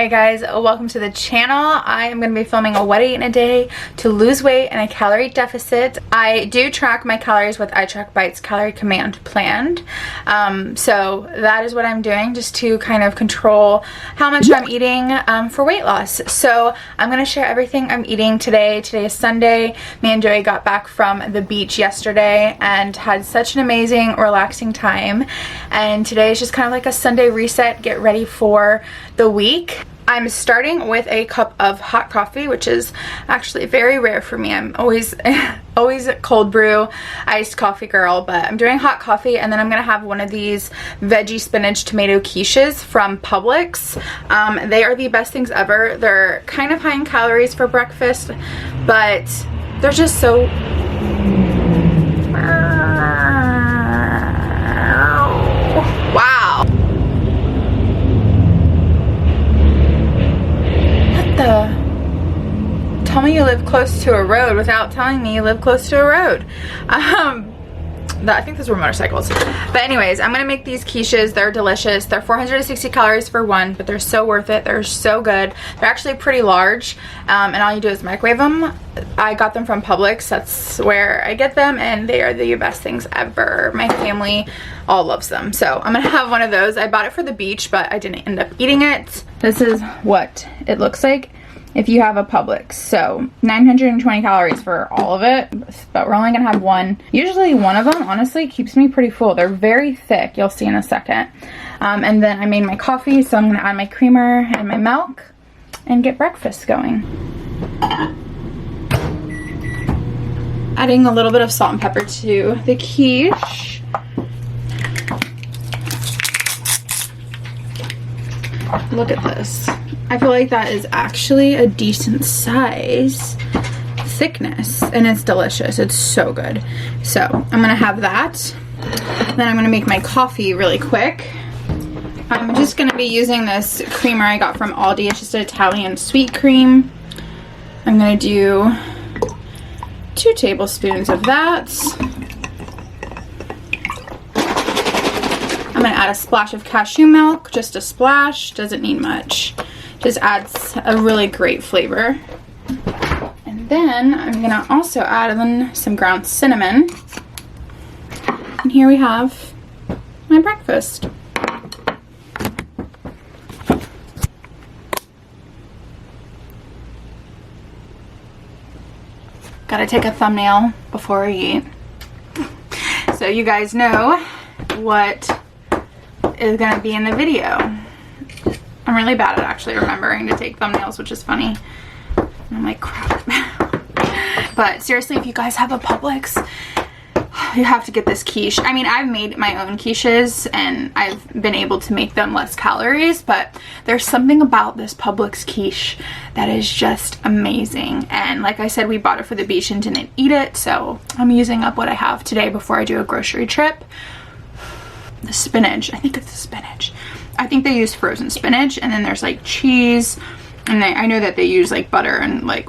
Hey guys, welcome to the channel. I am going to be filming a what I eat in a day to lose weight and a calorie deficit. I do track my calories with iTrackBite's Calorie Command Planned. So that is what I'm doing just to kind of control how much I'm eating for weight loss. So I'm going to share everything I'm eating today. Today is Sunday. Me and Joey got back from the beach yesterday and had such an amazing, relaxing time. And today is just kind of like a Sunday reset, get ready for the week. I'm starting with a cup of hot coffee, which is actually very rare for me. I'm always a cold brew iced coffee girl, but I'm doing hot coffee, and then I'm gonna have one of these veggie spinach tomato quiches from Publix. They are the best things ever. They're kind of high in calories for breakfast, but they're just so wow. Tell me you live close to a road without telling me you live close to a road. I think those were motorcycles. But anyways, I'm gonna make these quiches. They're delicious. They're 460 calories for one, but they're so worth it. They're so good. They're actually pretty large, and all you do is microwave them. I got them from Publix. That's where I get them, and they are the best things ever. My family all loves them. So I'm gonna have one of those. I bought it for the beach, but I didn't end up eating it. This is what it looks like if you have a Publix. So 920 calories for all of it, but we're only gonna have one. Usually one of them honestly keeps me pretty full. They're very thick, you'll see in a second. And then I made my coffee, so I'm gonna add my creamer and my milk and get breakfast going. Adding a little bit of salt and pepper to the quiche. Look at this. I feel like that is actually a decent size thickness, and it's delicious. It's so good. So I'm gonna have that. Then I'm gonna make my coffee really quick. I'm just gonna be using this creamer I got from Aldi. It's just an Italian sweet cream. I'm gonna do 2 tablespoons of that. I'm gonna add a splash of cashew milk, just a splash, doesn't need much. Just adds a really great flavor. And then I'm gonna also add in some ground cinnamon. And here we have my breakfast. Gotta take a thumbnail before I eat, so you guys know what is gonna be in the video. I'm really bad at actually remembering to take thumbnails, which is funny. And I'm like, crap. But seriously, if you guys have a Publix, you have to get this quiche. I mean, I've made my own quiches and I've been able to make them less calories, but there's something about this Publix quiche that is just amazing. And like I said, we bought it for the beach and didn't eat it, so I'm using up what I have today before I do a grocery trip. The spinach, I think it's the spinach. I think they use frozen spinach, and then there's like cheese, and I know that they use like butter and like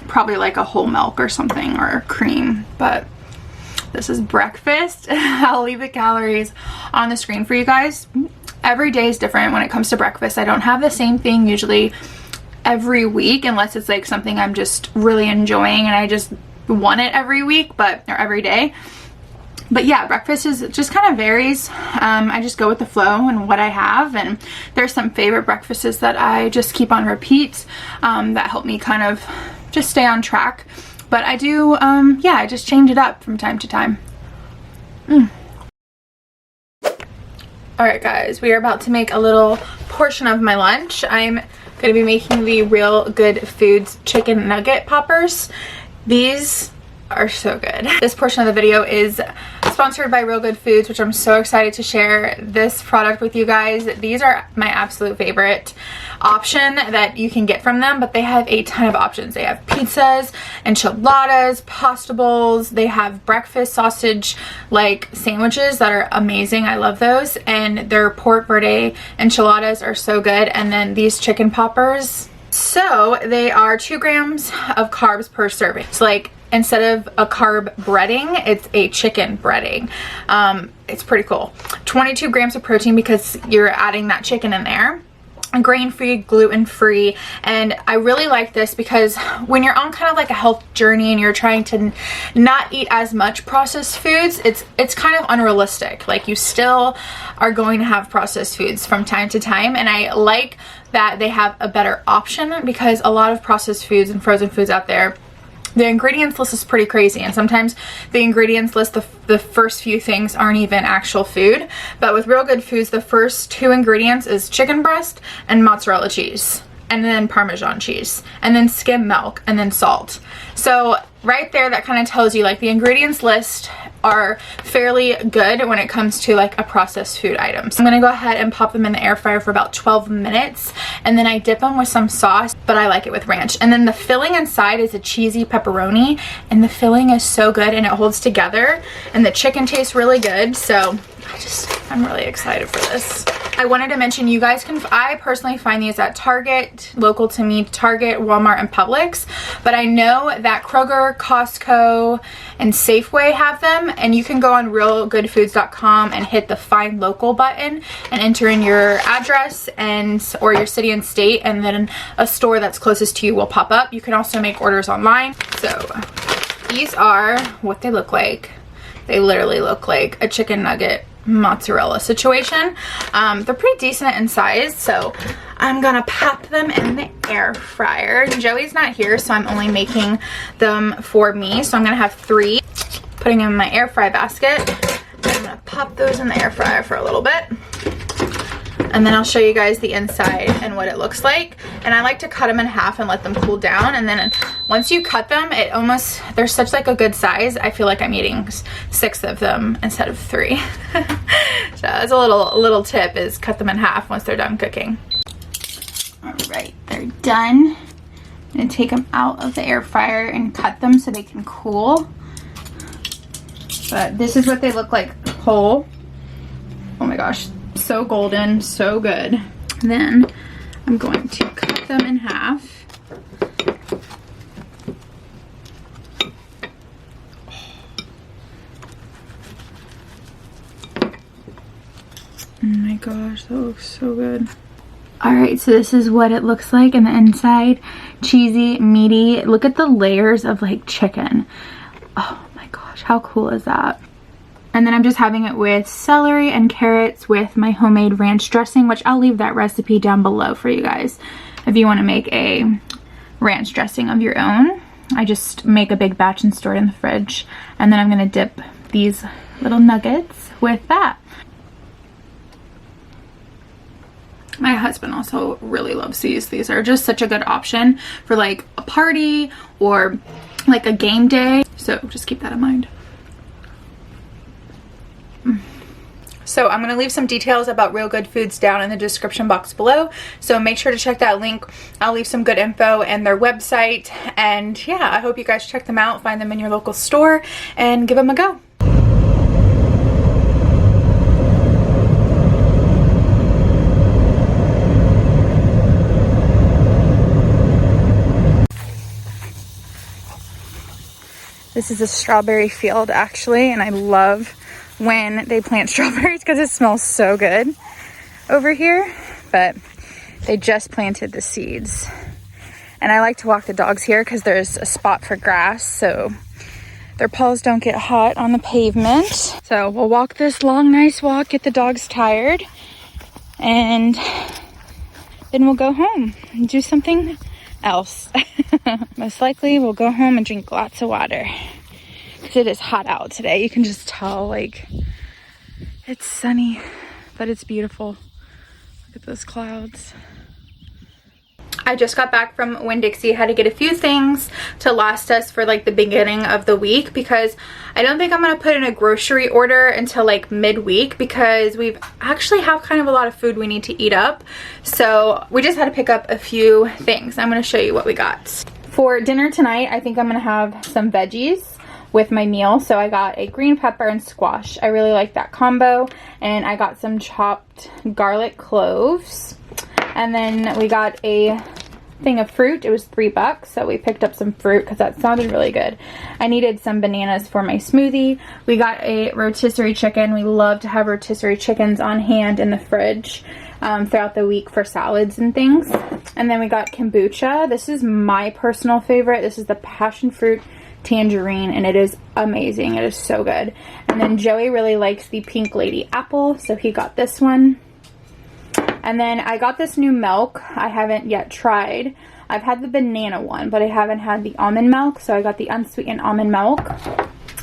probably like a whole milk or something, or cream. But this is breakfast. I'll leave the calories on the screen for you guys. Every day is different when it comes to breakfast. I don't have the same thing usually every week, unless it's like something I'm just really enjoying and I just want it every week, or every day. But yeah, breakfast is just kind of varies. I just go with the flow and what I have, and there's some favorite breakfasts that I just keep on repeat that help me kind of just stay on track. But I do, yeah, I just change it up from time to time. Alright guys, we are about to make a little portion of my lunch. I'm going to be making the Realgood Foods chicken nugget poppers. These are so good. This portion of the video is sponsored by Realgood Foods, which I'm so excited to share this product with you guys. These are my absolute favorite option that you can get from them, but they have a ton of options. They have pizzas, enchiladas, pasta bowls. They have breakfast sausage like sandwiches that are amazing. I love those. And their pork verde enchiladas are so good. And then these chicken poppers. So they are 2 grams of carbs per serving. It's like, instead of a carb breading, it's a chicken breading. It's pretty cool. 22 grams of protein because you're adding that chicken in there. grain-free, gluten-free, and I really like this because when you're on kind of like a health journey and you're trying to not eat as much processed foods, it's kind of unrealistic. Like, you still are going to have processed foods from time to time, and I like that they have a better option, because a lot of processed foods and frozen foods out there, the ingredients list is pretty crazy, and sometimes the ingredients list, the first few things aren't even actual food. But with Realgood Foods, the first 2 ingredients is chicken breast and mozzarella cheese, and then Parmesan cheese, and then skim milk, and then salt. So right there, that kind of tells you like the ingredients list are fairly good when it comes to like a processed food item. So I'm gonna go ahead and pop them in the air fryer for about 12 minutes, and then I dip them with some sauce, but I like it with ranch. And then the filling inside is a cheesy pepperoni, and the filling is so good and it holds together, and the chicken tastes really good. So I'm really excited for this. I wanted to mention, you guys can, I personally find these at Target, local to me, Target, Walmart, and Publix, but I know that Kroger, Costco, and Safeway have them, and you can go on realgoodfoods.com and hit the find local button and enter in your address or your city and state, and then a store that's closest to you will pop up. You can also make orders online. So these are what they look like. They literally look like a chicken nugget mozzarella situation. They're pretty decent in size, so I'm gonna pop them in the air fryer. Joey's not here, so I'm only making them for me, so I'm gonna have 3, putting them in my air fry basket. I'm gonna pop those in the air fryer for a little bit, and then I'll show you guys the inside and what it looks like. And I like to cut them in half and let them cool down, and then once you cut them, they're such like a good size, I feel like I'm eating 6 of them instead of 3. So that's a little tip, is cut them in half once they're done cooking. All right, they're done. I'm gonna take them out of the air fryer and cut them so they can cool. But this is what they look like whole. Oh my gosh, so golden, so good. And then I'm going to cut them in half. Oh my gosh, that looks so good. Alright, so this is what it looks like in the inside. Cheesy, meaty. Look at the layers of like chicken. Oh my gosh, how cool is that? And then I'm just having it with celery and carrots with my homemade ranch dressing, which I'll leave that recipe down below for you guys if you want to make a ranch dressing of your own. I just make a big batch and store it in the fridge. And then I'm going to dip these little nuggets with that. My husband also really loves these. These are just such a good option for like a party or like a game day. So just keep that in mind. So I'm going to leave some details about Realgood Foods down in the description box below. So make sure to check that link. I'll leave some good info and their website. And yeah, I hope you guys check them out. Find them in your local store and give them a go. This is a strawberry field actually, and I love when they plant strawberries because it smells so good over here. But they just planted the seeds, and I like to walk the dogs here because there's a spot for grass so their paws don't get hot on the pavement. So we'll walk this long, nice walk, get the dogs tired, and then we'll go home and do something else. Most likely we'll go home and drink lots of water because it is hot out today. You can just tell, like, it's sunny, but it's beautiful. Look at those clouds. I just got back from Winn-Dixie. Had to get a few things to last us for like the beginning of the week, because I don't think I'm going to put in a grocery order until like midweek, because we've actually have kind of a lot of food we need to eat up. So we just had to pick up a few things. I'm going to show you what we got. For dinner tonight, I think I'm going to have some veggies with my meal. So I got a green pepper and squash. I really like that combo. And I got some chopped garlic cloves. And then we got a thing of fruit. It was $3, so we picked up some fruit because that sounded really good. I needed some bananas for my smoothie. We got a rotisserie chicken. We love to have rotisserie chickens on hand in the fridge. throughout the week for salads and things. And then we got kombucha. This is my personal favorite. This is the passion fruit tangerine, and it is amazing. It is so good. And then Joey really likes the pink lady apple, so he got this one. And then I got this new milk I haven't yet tried. I've had the banana one, but I haven't had the almond milk, so I got the unsweetened almond milk.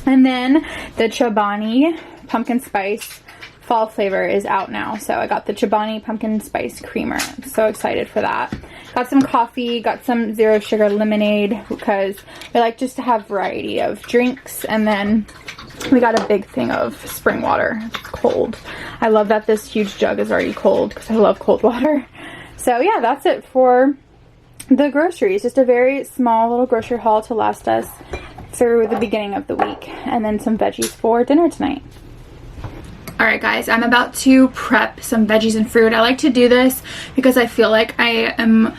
And then the Chobani pumpkin spice fall flavor is out now, so I got the Chobani pumpkin spice creamer. I'm so excited for that. Got some coffee, got some zero sugar lemonade because I like just to have variety of drinks. And then we got a big thing of spring water. It's cold. I love that this huge jug is already cold because I love cold water. So yeah, that's it for the groceries. Just a very small little grocery haul to last us through the beginning of the week. And then some veggies for dinner tonight. Alright guys, I'm about to prep some veggies and fruit. I like to do this because I feel like I am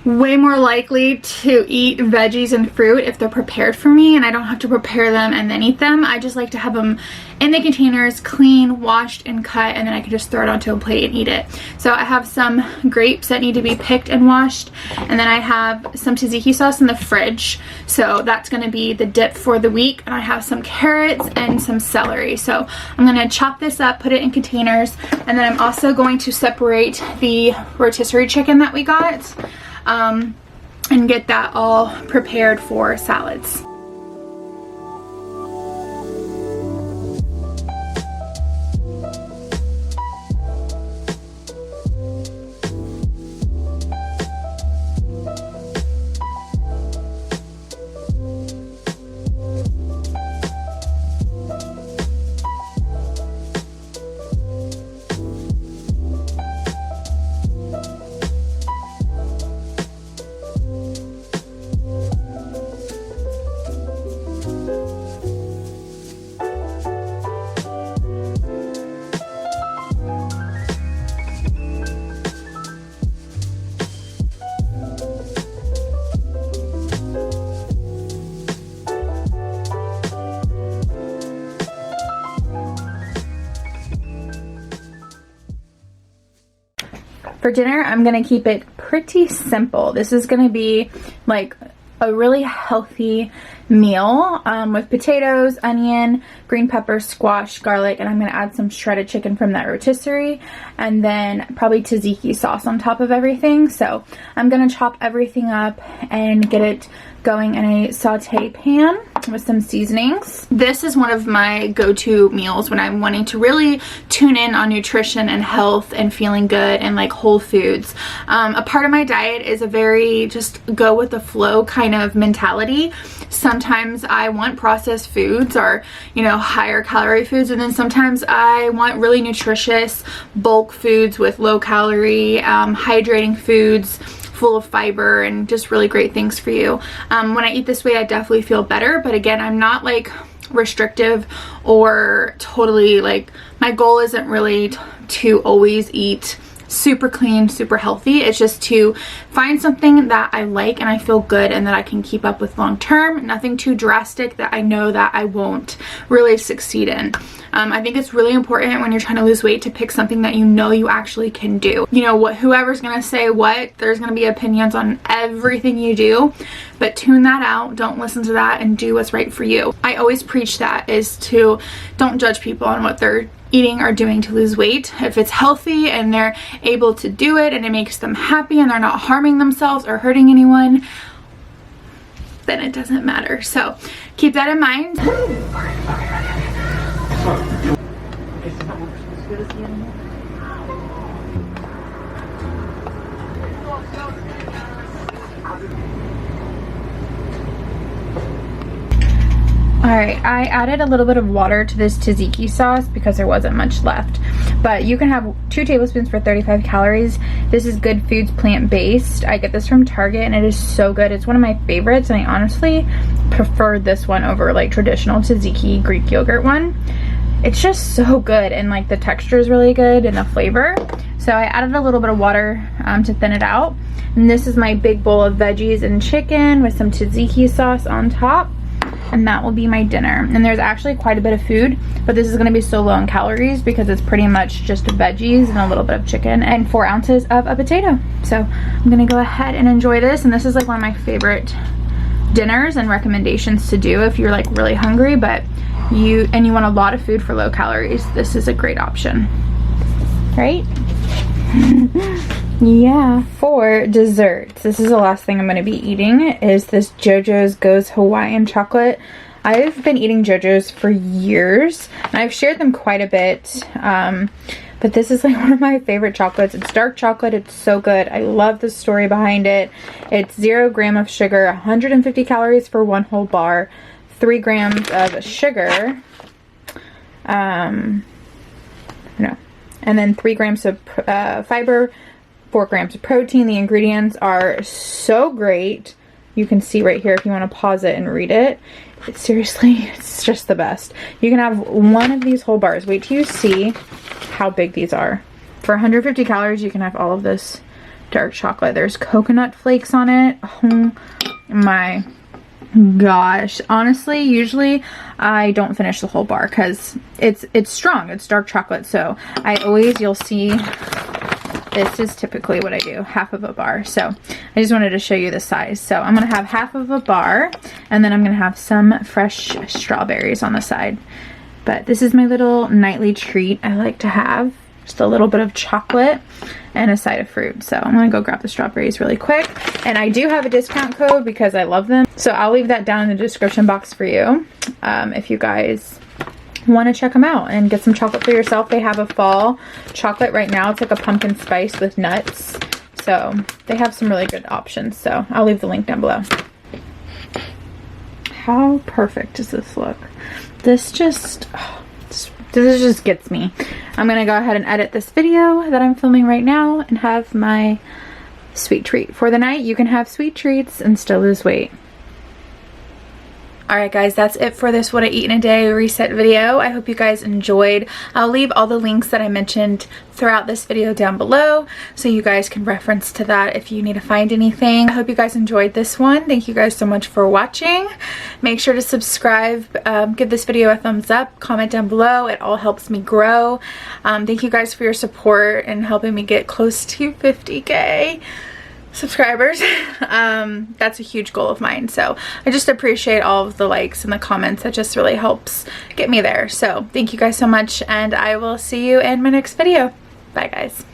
way more likely to eat veggies and fruit if they're prepared for me and I don't have to prepare them and then eat them. I just like to have them in the containers, clean, washed, and cut, and then I can just throw it onto a plate and eat it. So I have some grapes that need to be picked and washed, and then I have some tzatziki sauce in the fridge. So that's going to be the dip for the week, and I have some carrots and some celery. So I'm going to chop this up, put it in containers, and then I'm also going to separate the rotisserie chicken that we got. And get that all prepared for salads. For dinner, I'm going to keep it pretty simple. This is going to be like a really healthy meal with potatoes, onion, green pepper, squash, garlic, and I'm going to add some shredded chicken from that rotisserie, and then probably tzatziki sauce on top of everything. So I'm going to chop everything up and get it going in a saute pan with some seasonings. This is one of my go-to meals when I'm wanting to really tune in on nutrition and health and feeling good and like whole foods. A part of my diet is a very just go with the flow kind of mentality. Sometimes I want processed foods or, you know, higher calorie foods, and then sometimes I want really nutritious bulk foods with low calorie, hydrating foods full of fiber and just really great things for you. When I eat this way, I definitely feel better, but again, I'm not like restrictive or totally like, my goal isn't really to always eat super clean, super healthy. It's just to find something that I like and I feel good and that I can keep up with long term. Nothing too drastic that I know that I won't really succeed in. I think it's really important when you're trying to lose weight to pick something that you know you actually can do. You know what, whoever's gonna say what, there's gonna be opinions on everything you do, but tune that out. Don't listen to that and do what's right for you. I always preach that, is to don't judge people on what they're eating or doing to lose weight. If it's healthy and they're able to do it and it makes them happy and they're not harming themselves or hurting anyone, then it doesn't matter. So keep that in mind. Alright, I added a little bit of water to this tzatziki sauce because there wasn't much left. But you can have 2 tablespoons for 35 calories. This is Good Foods plant-based. I get this from Target and it is so good. It's one of my favorites, and I honestly prefer this one over like traditional tzatziki Greek yogurt one. It's just so good, and like the texture is really good and the flavor. So I added a little bit of water to thin it out. And this is my big bowl of veggies and chicken with some tzatziki sauce on top. and that will be my dinner. And there's actually quite a bit of food, but this is going to be so low in calories because it's pretty much just veggies and a little bit of chicken and 4 ounces of a potato. So I'm going to go ahead and enjoy this, and this is like one of my favorite dinners and recommendations to do if you're like really hungry, but you want a lot of food for low calories. This is a great option, right? Yeah. For desserts, this is the last thing I'm going to be eating, is this JoJo's Goes Hawaiian chocolate. I've been eating JoJo's for years, and I've shared them quite a bit, but this is like one of my favorite chocolates. It's dark chocolate. It's so good. I love the story behind it. It's 0 gram of sugar, 150 calories for 1 whole bar, 3 grams of sugar, and then 3 grams of fiber, 4 grams of protein. The ingredients are so great. You can see right here if you want to pause it and read it. Seriously, it's just the best. You can have one of these whole bars. Wait till you see how big these are. For 150 calories, you can have all of this dark chocolate. There's coconut flakes on it. Oh my gosh. Honestly, usually I don't finish the whole bar because it's strong. It's dark chocolate. So you'll see, this is typically what I do, half of a bar. So I just wanted to show you the size. So I'm going to have half of a bar, and then I'm going to have some fresh strawberries on the side. But this is my little nightly treat I like to have. Just a little bit of chocolate and a side of fruit. So I'm going to go grab the strawberries really quick. And I do have a discount code because I love them. So I'll leave that down in the description box for you if you guys want to check them out and get some chocolate for yourself. They have a fall chocolate right now. It's like a pumpkin spice with nuts. So they have some really good options. So I'll leave the link down below. How perfect does this look? This just gets me. I'm gonna go ahead and edit this video that I'm filming right now and have my sweet treat for the night. You can have sweet treats and still lose weight. Alright guys, that's it for this What I Eat in a Day reset video. I hope you guys enjoyed. I'll leave all the links that I mentioned throughout this video down below so you guys can reference to that if you need to find anything. I hope you guys enjoyed this one. Thank you guys so much for watching. Make sure to subscribe, give this video a thumbs up, comment down below. It all helps me grow. Thank you guys for your support and helping me get close to 50K subscribers. That's a huge goal of mine, so I just appreciate all of the likes and the comments. That just really helps get me there. So thank you guys so much, and I will see you in my next video. Bye guys.